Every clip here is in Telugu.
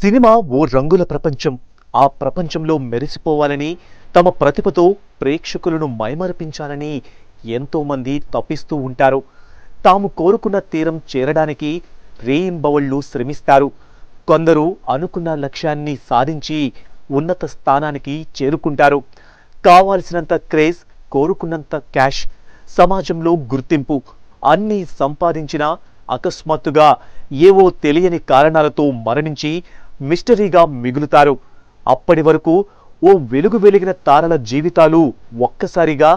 సినిమా ఓ రంగుల ప్రపంచం. ఆ ప్రపంచంలో మెరిసిపోవాలని, తమ ప్రతిభతో ప్రేక్షకులను మైమరిపించాలని ఎంతో మంది తపిస్తూ ఉంటారు. తాము కోరుకున్న తీరం చేరడానికి రేయింబవళ్ళు శ్రమిస్తారు. కొందరు అనుకున్న లక్ష్యాన్ని సాధించి ఉన్నత స్థానానికి చేరుకుంటారు. కావాల్సినంత క్రేజ్, కోరుకున్నంత క్యాష్, సమాజంలో గుర్తింపు అన్నీ సంపాదించినా అకస్మాత్తుగా ఏవో తెలియని కారణాలతో మరణించి మిస్టరీగా మిగులుతారు. అప్పటి వరకు ఓ వెలుగు వెలిగిన తారల జీవితాలు ఒక్కసారిగా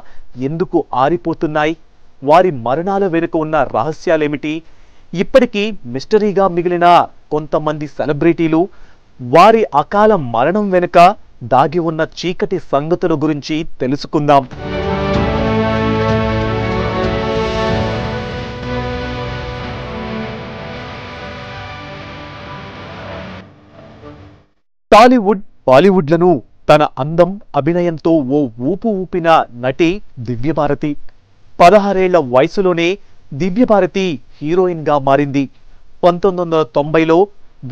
ఎందుకు ఆరిపోతున్నాయి? వారి మరణాల వెనుక ఉన్న రహస్యాలేమిటి? ఇప్పటికీ మిస్టరీగా మిగిలిన కొంతమంది సెలబ్రిటీలు, వారి అకాల మరణం వెనుక దాగి ఉన్న చీకటి సంగతుల గురించి తెలుసుకుందాం. టాలీవుడ్, బాలీవుడ్లను తన అందం, అభినయంతో ఓ ఊపు ఊపిన నటి దివ్యభారతి. 16 ఏళ్ల వయసులోనే దివ్యభారతి హీరోయిన్గా మారింది. 1990లో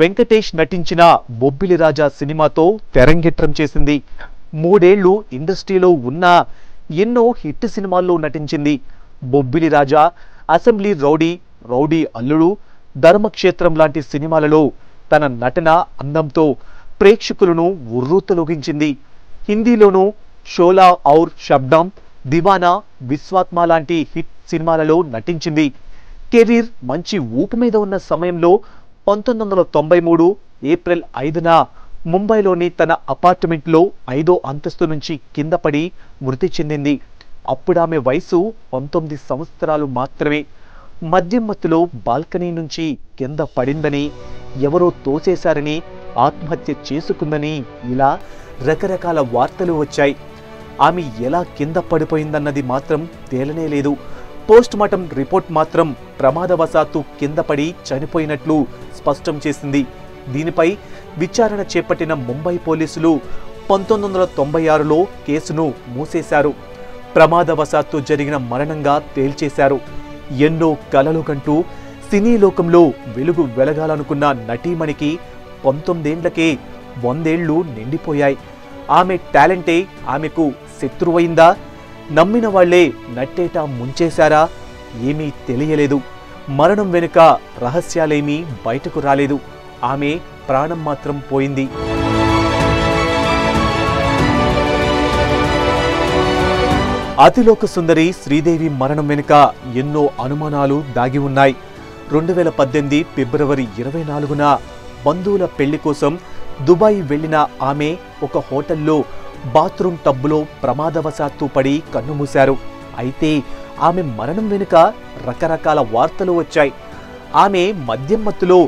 వెంకటేష్ నటించిన బొబ్బిలి రాజా సినిమాతో తెరంగేట్రం చేసింది. 3 ఏళ్లు ఇండస్ట్రీలో ఉన్న ఎన్నో హిట్ సినిమాల్లో నటించింది. బొబ్బిలి రాజా, అసెంబ్లీ రౌడీ, రౌడీ అల్లుడు, ధర్మక్షేత్రం లాంటి సినిమాలలో తన నటన అందంతో ప్రేక్షకులను ఉర్రూతలొగించింది. హిందీలోనూ షోలా ఔర్ షబ్నామ్, దివానా, విశ్వాత్మ లాంటి హిట్ సినిమాలలో నటించింది. కెరీర్ మంచి ఊపు మీద ఉన్న సమయంలో 1993 ఏప్రిల్ 5న ముంబైలోని తన అపార్ట్మెంట్లో 5వ అంతస్తు నుంచి కింద పడి మృతి చెందింది. అప్పుడామె వయసు 19 సంవత్సరాలు మాత్రమే. మద్యం మత్తులో బాల్కనీ నుంచి కింద పడిందని, ఎవరో తోసేశారని, ఆత్మహత్య చేసుకుందని ఇలా రకరకాల వార్తలు వచ్చాయి. ఆమె ఎలా కింద పడిపోయిందన్నది మాత్రం తేలనే లేదు. పోస్ట్మార్టం రిపోర్ట్ మాత్రం ప్రమాదవశాత్తు కింద పడి చనిపోయినట్లు స్పష్టం చేసింది. దీనిపై విచారణ చేపట్టిన ముంబై పోలీసులు 1996లో కేసును మూసేశారు. ప్రమాదవశాత్తు జరిగిన మరణంగా తేల్చేశారు. ఎన్నో కలలు కంటూ సినీ లోకంలో వెలుగు వెలగాలనుకున్న నటీమణికి 19 ఏళ్లకే 100 ఏళ్లు నిండిపోయాయి. ఆమె టాలెంటే ఆమెకు శత్రువైందా? నమ్మిన వాళ్లే నట్టేటా ముంచేశారా? ఏమీ తెలియలేదు. మరణం వెనుక రహస్యాలేమీ బయటకు రాలేదు. ఆమె ప్రాణం మాత్రం పోయింది. అతిలోక సుందరి శ్రీదేవి మరణం వెనుక ఎన్నో అనుమానాలు దాగి ఉన్నాయి. 2018 ఫిబ్రవరి 24న బంధువుల పెళ్లి కోసం దుబాయ్ వెళ్లిన ఆమె ఒక హోటల్లో బాత్రూమ్ టబ్బులో ప్రమాదవశాత్తు పడి కన్నుమూశారు. అయితే ఆమె మరణం వెనుక రకరకాల వార్తలు వచ్చాయి. ఆమె మద్యం మత్తులో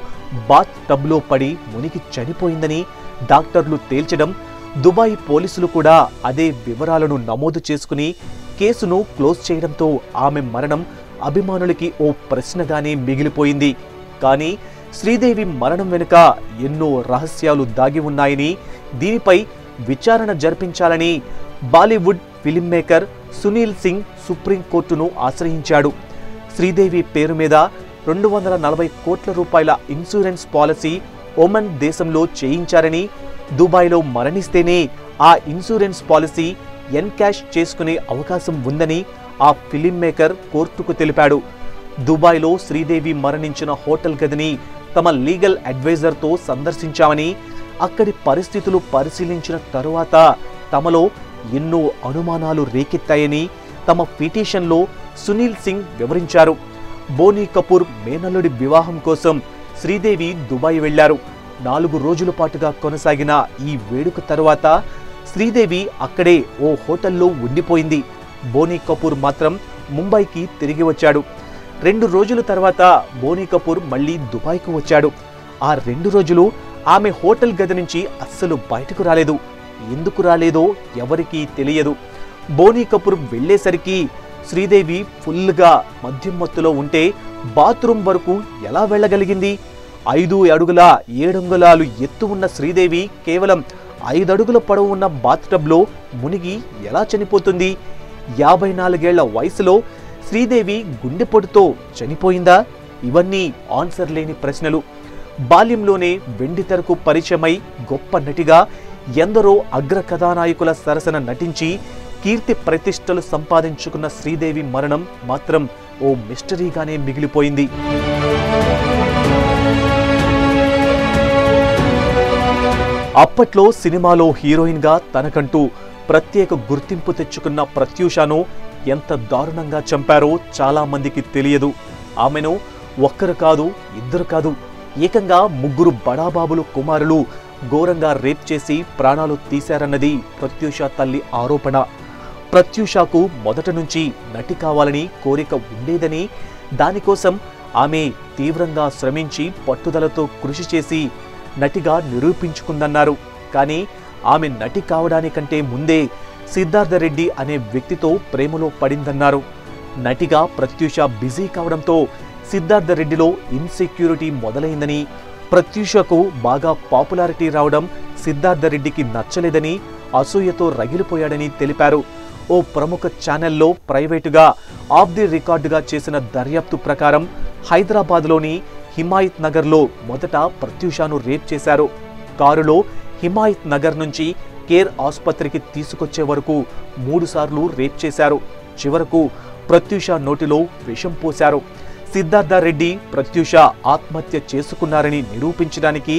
బాత్ టబ్లో పడి మునిగి చనిపోయిందని డాక్టర్లు తేల్చడం, దుబాయ్ పోలీసులు కూడా అదే వివరాలను నమోదు చేసుకుని కేసును క్లోజ్ చేయడంతో ఆమె మరణం అభిమానులకి ఓ ప్రశ్నగానే మిగిలిపోయింది. కానీ శ్రీదేవి మరణం వెనుక ఎన్నో రహస్యాలు దాగి ఉన్నాయని, దీనిపై విచారణ జరిపించాలని బాలీవుడ్ ఫిల్మ్ మేకర్ సునీల్ సింగ్ సుప్రీంకోర్టును ఆశ్రయించాడు. శ్రీదేవి పేరు మీద 240 కోట్ల రూపాయల ఇన్సూరెన్స్ పాలసీ ఒమన్ దేశంలో చేయించారని, దుబాయ్లో మరణిస్తేనే ఆ ఇన్సూరెన్స్ పాలసీ ఎన్కాష్ చేసుకునే అవకాశం ఉందని ఆ ఫిల్మ్ మేకర్ కోర్టుకు తెలిపాడు. దుబాయ్లో శ్రీదేవి మరణించిన హోటల్ గదిని తమ లీగల్ అడ్వైజర్తో సందర్శించామని, అక్కడి పరిస్థితులు పరిశీలించిన తరువాత తమలో ఎన్నో అనుమానాలు రేకెత్తాయని తమ పిటిషన్లో సునీల్ సింగ్ వివరించారు. బోనీ కపూర్ మేనల్లుడి వివాహం కోసం శ్రీదేవి దుబాయ్ వెళ్లారు. 4 రోజుల పాటుగా కొనసాగిన ఈ వేడుక తరువాత శ్రీదేవి అక్కడే ఓ హోటల్లో ఉండిపోయింది. బోనీ కపూర్ మాత్రం ముంబైకి తిరిగి వచ్చాడు. 2 రోజుల తర్వాత బోనీ కపూర్ మళ్లీ దుబాయ్కు వచ్చాడు. ఆ 2 రోజులు ఆమె హోటల్ గది నుంచి అస్సలు బయటకు రాలేదు. ఎందుకు రాలేదో ఎవరికీ తెలియదు. బోనీ కపూర్ వెళ్లేసరికి శ్రీదేవి ఫుల్గా మద్యం మత్తులో ఉంటే బాత్రూమ్ వరకు ఎలా వెళ్లగలిగింది? 5 అడుగుల 7 అంగుళాలు ఎత్తు ఉన్న శ్రీదేవి కేవలం 5 అడుగుల పొడవు ఉన్న బాత్టబ్లో మునిగి ఎలా చనిపోతుంది? 54 ఏళ్ల వయసులో శ్రీదేవి గుండెపోటుతో చనిపోయిందా? ఇవన్నీ ఆన్సర్ లేని ప్రశ్నలు. బాల్యంలోనే వెండితెరకు పరిచయమై గొప్ప నటిగా ఎందరో అగ్ర కథానాయకుల సరసన నటించి కీర్తి ప్రతిష్టలు సంపాదించుకున్న శ్రీదేవి మరణం మాత్రం ఓ మిస్టరీగానే మిగిలిపోయింది. అప్పట్లో సినిమాలో హీరోయిన్ గా తనకంటూ ప్రత్యేక గుర్తింపు తెచ్చుకున్న ప్రత్యూషను ఎంత దారుణంగా చంపారో చాలా మందికి తెలియదు. ఆమెను ఒక్కరు కాదు, ఇద్దరు కాదు, ఏకంగా 3 బడాబాబులు కుమారులు ఘోరంగా రేప్ చేసి ప్రాణాలు తీశారన్నది ప్రత్యూష తల్లి ఆరోపణ. ప్రత్యూషకు మొదట నుంచి నటి కావాలని కోరిక ఉండేదని, దానికోసం ఆమె తీవ్రంగా శ్రమించి పట్టుదలతో కృషి చేసి నటిగా నిరూపించుకుందన్నారు. కానీ ఆమె నటి కావడానికంటే ముందే సిద్ధార్థ రెడ్డి అనే వ్యక్తితో ప్రేమలో పడిందన్నారు. నటిగా ప్రత్యూష బిజీ కావడంతో సిద్ధార్థ రెడ్డిలో ఇన్సెక్యూరిటీ మొదలైందని, ప్రత్యూషకు బాగా పాపులారిటీ రావడం సిద్ధార్థ రెడ్డికి నచ్చలేదని అసూయతో రగిలిపోయాడని తెలిపారు. ఓ ప్రముఖ ఛానల్లో ప్రైవేటుగా ఆఫ్ ది రికార్డుగా చేసిన దర్యాప్తు ప్రకారం హైదరాబాద్లోని హిమాయత్ నగర్లో మొదట ప్రత్యూషను రేప్ చేశారు. కారులో హిమాయత్ నగర్ నుంచి కేర్ ఆసుపత్రికి తీసుకొచ్చే వరకు 3 సార్లు రేప్ చేశారు. చివరకు ప్రత్యూష నోటిలో విషం పోశారు. సిద్ధార్థ రెడ్డి ప్రత్యూష ఆత్మహత్య చేసుకున్నారని నిరూపించడానికి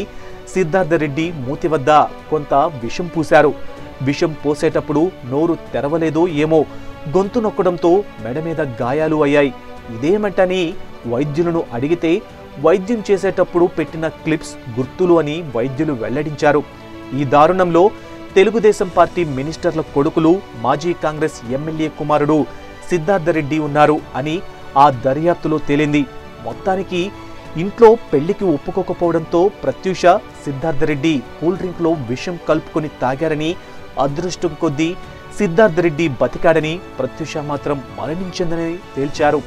సిద్ధార్థ రెడ్డి మూతి వద్ద కొంత విషం పూశారు. విషం పోసేటప్పుడు నోరు తెరవలేదో ఏమో, గొంతు నొక్కడంతో మెడ మీద గాయాలు అయ్యాయి. ఇదేమంటని వైద్యులను అడిగితే వైద్యం చేసేటప్పుడు పెట్టిన క్లిప్స్ గుర్తులు అని వైద్యులు వెల్లడించారు. ఈ దారుణంలో తెలుగుదేశం పార్టీ మినిస్టర్ల కొడుకులు, మాజీ కాంగ్రెస్ ఎమ్మెల్యే కుమారుడు సిద్ధార్థ రెడ్డి ఉన్నారు అని ఆ దర్యాప్తులో తేలింది. మొత్తానికి ఇంట్లో పెళ్లికి ఒప్పుకోకపోవడంతో ప్రత్యూష, సిద్ధార్థ రెడ్డి కూల్ డ్రింక్లో విషం కలుపుకొని తాగారని, అదృష్టం కొద్దీ సిద్ధార్థ రెడ్డి బతికాడని, ప్రత్యూష మాత్రం మరణించిందని తేల్చారు.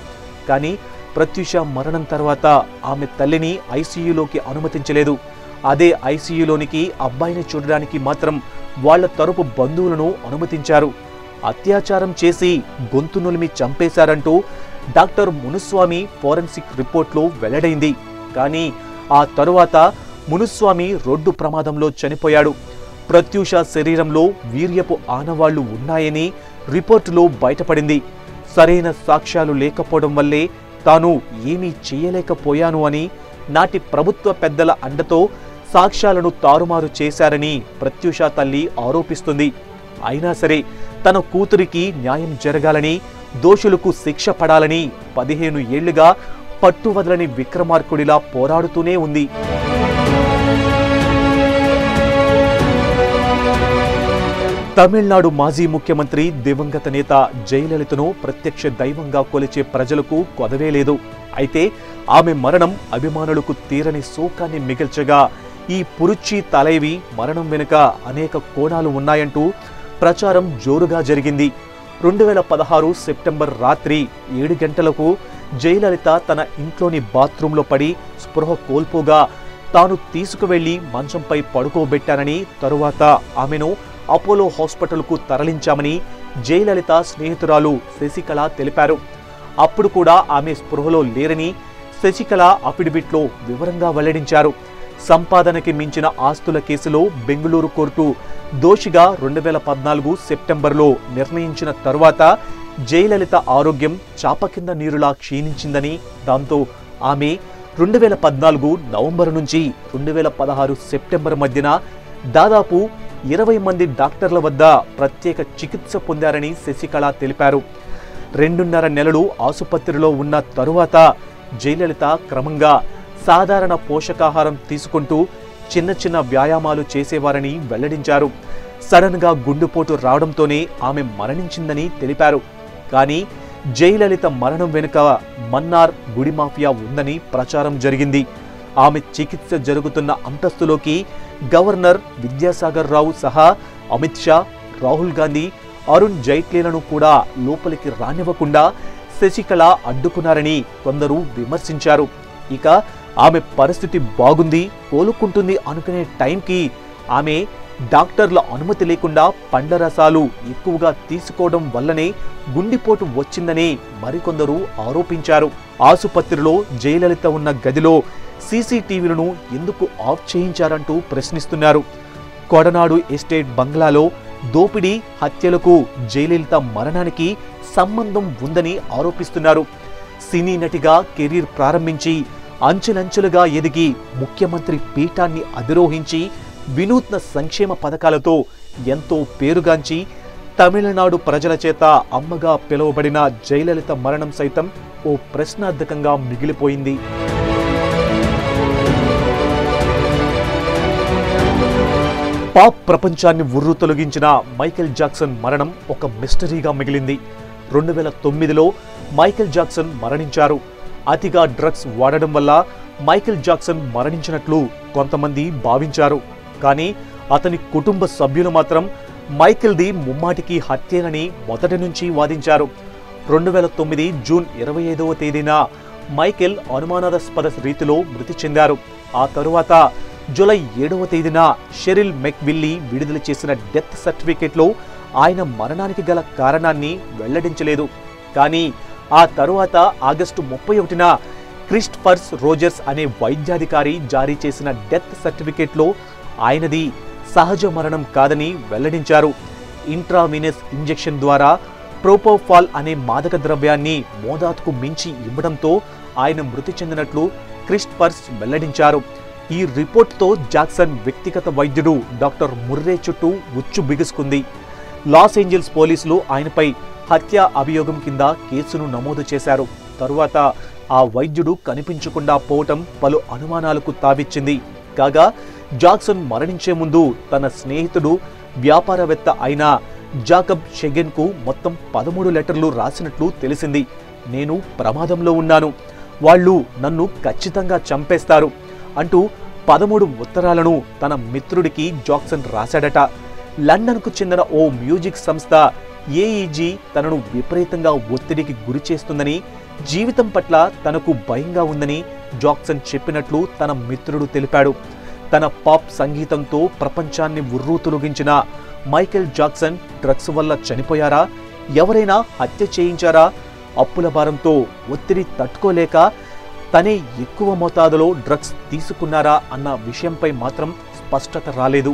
కానీ ప్రత్యూష మరణం తర్వాత ఆమె తల్లిని ఐసీయూలోకి అనుమతించలేదు. అదే ఐసీయూలోనికి అబ్బాయిని చూడడానికి మాత్రం వాళ్ల తరపు బంధువులను అనుమతించారు. అత్యాచారం చేసి గొంతు నులిమి చంపేశారంటూ డాక్టర్ మునుస్వామి ఫోరెన్సిక్ రిపోర్ట్లో వెల్లడైంది. కానీ ఆ తరువాత మునుస్వామి రోడ్డు ప్రమాదంలో చనిపోయాడు. ప్రత్యూష శరీరంలో వీర్యపు ఆనవాళ్లు ఉన్నాయని రిపోర్టులో బయటపడింది. సరైన సాక్ష్యాలు లేకపోవడం వల్లే తాను ఏమీ చేయలేకపోయాను అని, నాటి ప్రభుత్వ పెద్దల అండతో సాక్ష్యాలను తారుమారు చేశారని ప్రత్యూష తల్లి ఆరోపిస్తుంది. అయినా సరే తన కూతురికి న్యాయం జరగాలని, దోషులకు శిక్ష పడాలని 15 ఏళ్లుగా పట్టువదలని విక్రమార్కుడిలా పోరాడుతూనే ఉంది. తమిళనాడు మాజీ ముఖ్యమంత్రి దివంగత నేత జయలలితను ప్రత్యక్ష దైవంగా కొలిచే ప్రజలకు కొదవే లేదు. అయితే ఆమె మరణం అభిమానులకు తీరని శోకాన్ని మిగిల్చగా, ఈ పురుచి తలైవి మరణం వెనుక అనేక కోణాలు ఉన్నాయంటూ ప్రచారం జోరుగా జరిగింది. 2016 సెప్టెంబర్ రాత్రి 7 గంటలకు జయలలిత తన ఇంట్లోని బాత్రూంలో పడి స్పృహ కోల్పోగా తాను తీసుకువెళ్లి మంచంపై పడుకోబెట్టానని, తరువాత ఆమెను అపోలో హాస్పిటల్కు తరలించామని జయలలిత స్నేహితురాలు శశికళ తెలిపారు. అప్పుడు కూడా ఆమె స్పృహలో లేరని శశికళ అఫిడవిట్లో వివరంగా వెల్లడించారు. సంపాదనకి మించిన ఆస్తుల కేసులో బెంగళూరు కోర్టు దోషిగా 2014 సెప్టెంబర్లో నిర్ణయించిన తరువాత జయలలిత ఆరోగ్యం చాప కింద నీరులా క్షీణించిందని, దాంతో ఆమె 2014 నవంబర్ నుంచి 2016 సెప్టెంబర్ మధ్యన దాదాపు 20 మంది డాక్టర్ల వద్ద ప్రత్యేక చికిత్స పొందారని శశికళ తెలిపారు. 2.5 నెలలు ఆసుపత్రిలో ఉన్న తరువాత జయలలిత క్రమంగా సాధారణ పోషకాహారం తీసుకుంటూ చిన్న చిన్న వ్యాయామాలు చేసేవారని వెల్లడించారు. సడన్ గా గుండెపోటు రావడంతోనే ఆమె మరణించిందని తెలిపారు. కానీ జయలలిత మరణం వెనుక మన్నార్ గుడి మాఫియా ఉందని ప్రచారం జరిగింది. ఆమె చికిత్స జరుగుతున్న అంతస్తులోకి గవర్నర్ విద్యాసాగర్ రావు సహా అమిత్ షా, రాహుల్ గాంధీ, అరుణ్ జైట్లీలను కూడా లోపలికి రానివ్వకుండా శశికళ అడ్డుకున్నారని కొందరు విమర్శించారు. ఇక ఆమె పరిస్థితి బాగుంది, కోలుకుంటుంది అనుకునే టైంకి ఆమె డాక్టర్ల అనుమతి లేకుండా పండ్ల రసాలు ఎక్కువగా తీసుకోవడం వల్లనే గుండెపోటు వచ్చిందని మరికొందరు ఆరోపించారు. ఆసుపత్రిలో జయలలిత ఉన్న గదిలో సీసీటీవీలను ఎందుకు ఆఫ్ చేయించారంటూ ప్రశ్నిస్తున్నారు. కొడనాడు ఎస్టేట్ బంగ్లాలో దోపిడీ, హత్యలకు జయలలిత మరణానికి సంబంధం ఉందని ఆరోపిస్తున్నారు. సినీ నటిగా కెరీర్ ప్రారంభించి అంచెలంచెలుగా ఎదిగి ముఖ్యమంత్రి పీఠాన్ని అధిరోహించి వినూత్న సంక్షేమ పథకాలతో ఎంతో పేరుగాంచి తమిళనాడు ప్రజల చేత అమ్మగా పిలువబడిన జయలలిత మరణం సైతం ఓ ప్రశ్నార్థకంగా మిగిలిపోయింది. పాప్ ప్రపంచాన్ని ఉర్రు తొలగించిన మైకేల్ జాక్సన్ మరణం ఒక మిస్టరీగా మిగిలింది. 2009లో మైకేల్ జాక్సన్ మరణించారు. అతిగా డ్రగ్స్ వాడడం వల్ల మైకేల్ జాక్సన్ మరణించినట్లు కొంతమంది భావించారు. కానీ అతని కుటుంబ సభ్యులు మాత్రం మైకేల్ది ముమ్మాటికి హత్యేనని మొదటి నుంచి వాదించారు. 2009 జూన్ 25వ తేదీన మైకేల్ అనుమానాస్పద రీతిలో మృతి చెందారు. ఆ తరువాత జూలై 7వ తేదీన షెరిల్ మెక్విల్లీ విడుదల చేసిన డెత్ సర్టిఫికేట్లో ఆయన మరణానికి గల కారణాన్ని వెల్లడించలేదు. కానీ ఆ తరువాత ఆగస్టు 31న క్రిస్టఫర్ రోజర్స్ అనే వైద్యాధికారి జారీ చేసిన డెత్ సర్టిఫికేట్లో ఆయనది సహజ మరణం కాదని వెల్లడించారు. ఇంట్రావీనస్ ఇంజెక్షన్ ద్వారా ప్రోపోఫాల్ అనే మాదక ద్రవ్యాన్ని మోతాదుకు మించి ఇవ్వడంతో ఆయన మృతి చెందినట్లు క్రిస్టఫర్ వెల్లడించారు. ఈ రిపోర్టుతో జాక్సన్ వ్యక్తిగత వైద్యుడు డాక్టర్ ముర్రే చుట్టూ ఉచ్చు బిగుసుకుంది. లాస్ ఏంజల్స్ పోలీసులు ఆయనపై హత్య అభియోగం కింద కేసును నమోదు చేశారు. తరువాత ఆ వైద్యుడు కనిపించకుండా పోవటం పలు అనుమానాలకు తావిచ్చింది. కాగా జాక్సన్ మరణించే ముందు తన స్నేహితుడు వ్యాపారవేత్త అయిన జాకబ్ షెగెన్కు మొత్తం 13 లెటర్లు రాసినట్లు తెలిసింది. నేను ప్రమాదంలో ఉన్నాను, వాళ్ళు నన్ను ఖచ్చితంగా చంపేస్తారు అంటూ 13 ఉత్తరాలను తన మిత్రుడికి జాక్సన్ రాశాడట. లండన్కు చెందిన ఓ మ్యూజిక్ సంస్థ ఏఈజీ తనను విపరీతంగా ఒత్తిడికి గురి చేస్తుందని, జీవితం పట్ల తనకు భయంగా ఉందని జాక్సన్ చెప్పినట్లు తన మిత్రుడు తెలిపాడు. తన పాప్ సంగీతంతో ప్రపంచాన్ని ఉర్రూ తొలగించిన మైకేల్ జాక్సన్ డ్రగ్స్ వల్ల చనిపోయారా, ఎవరైనా హత్య చేయించారా, అప్పుల భారంతో ఒత్తిడి తట్టుకోలేక తనే ఎక్కువ మోతాదులో డ్రగ్స్ తీసుకున్నారా అన్న విషయంపై మాత్రం స్పష్టత రాలేదు.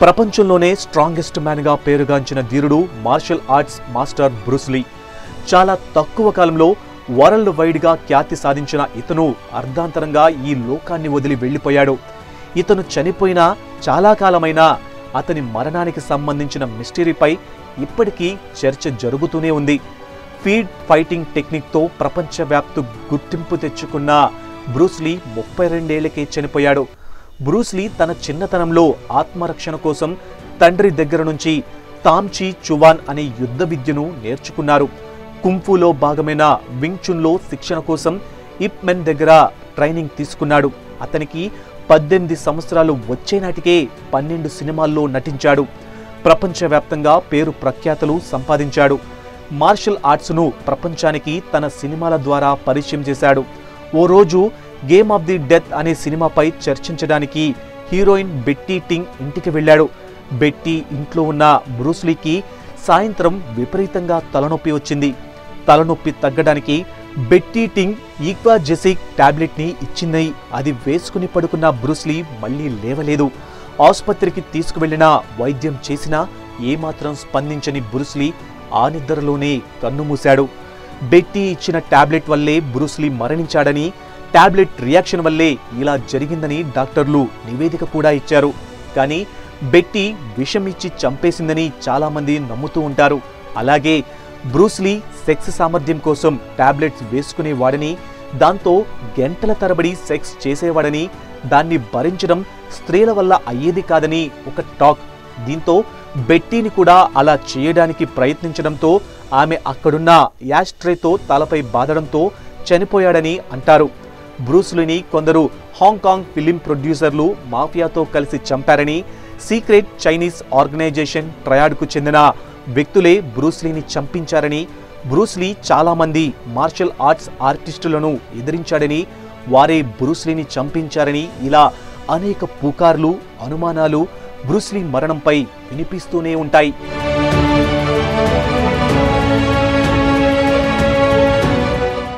ప్రపంచంలోనే స్ట్రాంగెస్ట్ మ్యాన్గా పేరుగాంచిన ధీరుడు martial arts master Bruce Lee. చాలా తక్కువ కాలంలో వరల్డ్ వైడ్గా ఖ్యాతి సాధించిన ఇతను అర్ధాంతరంగా ఈ లోకాన్ని వదిలి వెళ్లిపోయాడు. ఇతను చనిపోయినా చాలా కాలమైనా అతని మరణానికి సంబంధించిన మిస్టరీపై ఇప్పటికీ చర్చ జరుగుతూనే ఉంది. ఫీడ్ ఫైటింగ్ టెక్నిక్తో ప్రపంచవ్యాప్త గుర్తింపు తెచ్చుకున్న బ్రూస్ లీ 32 ఏళ్లకే చనిపోయాడు. బ్రూస్ లీ తన చిన్నతనంలో ఆత్మరక్షణ కోసం తండ్రి దగ్గర నుంచి తాంచీ చువాన్ అనే యుద్ధ విద్యను నేర్చుకున్నారు. కుంఫులో భాగమైన వింగ్ చున్లో శిక్షణ కోసం ఇప్ మెన్ దగ్గర ట్రైనింగ్ తీసుకున్నాడు. అతనికి 18 సంవత్సరాలు వచ్చే నాటికే 12 సినిమాల్లో నటించాడు. ప్రపంచవ్యాప్తంగా పేరు ప్రఖ్యాతలు సంపాదించాడు. మార్షల్ ఆర్ట్స్ను ప్రపంచానికి తన సినిమాల ద్వారా పరిచయం చేశాడు. ఓ రోజు గేమ్ ఆఫ్ ది డెత్ అనే సినిమాపై చర్చించడానికి హీరోయిన్ బెట్టీ టింగ్ ఇంటికి వెళ్ళాడు. బెట్టీ ఇంట్లో ఉన్న బ్రూస్ లీకి సాయంత్రం విపరీతంగా తలనొప్పి వచ్చింది. తలనొప్పి తగ్గడానికి బెట్టీ టింగ్ ఈక్వాజెసిక్ టాబ్లెట్ని ఇచ్చింది. అది వేసుకుని పడుకున్న బ్రూస్ లీ మళ్లీ లేవలేదు. ఆసుపత్రికి తీసుకువెళ్లినా వైద్యం చేసినా ఏమాత్రం స్పందించని బ్రూస్ లీ ఆ నిద్రలోనే కన్నుమూశాడు. బెట్టీ ఇచ్చిన టాబ్లెట్ వల్లే బ్రూస్ లీ మరణించాడని, టాబ్లెట్ రియాక్షన్ వల్లే ఇలా జరిగిందని డాక్టర్లు నివేదిక కూడా ఇచ్చారు. కానీ బెట్టీ విషం ఇచ్చి చంపేసిందని చాలామంది నమ్ముతూ ఉంటారు. అలాగే బ్రూస్ లీ సెక్స్ సామర్థ్యం కోసం టాబ్లెట్స్ వేసుకునేవాడని, దాంతో గంటల తరబడి సెక్స్ చేసేవాడని, దాన్ని భరించడం స్త్రీల వల్ల అయ్యేది కాదని ఒక టాక్. దీంతో బెట్టీని కూడా అలా చేయడానికి ప్రయత్నించడంతో ఆమె అక్కడున్న యాస్ట్రేతో తలపై బాదడంతో చనిపోయాడని అంటారు. బ్రూస్ లీని కొందరు హాంకాంగ్ ఫిలిం ప్రొడ్యూసర్లు మాఫియాతో కలిసి చంపారని, సీక్రెట్ చైనీస్ ఆర్గనైజేషన్ ట్రయాడ్కు చెందిన వ్యక్తులే బ్రూస్ లీని చంపించారని, బ్రూస్ లీ చాలామంది మార్షల్ ఆర్ట్స్ ఆర్టిస్టులను ఎదిరించాడని, వారే బ్రూస్ లీని చంపించారని, ఇలా అనేక పుకార్లు, అనుమానాలు బ్రూస్ లీ మరణంపై వినిపిస్తూనే ఉంటాయి.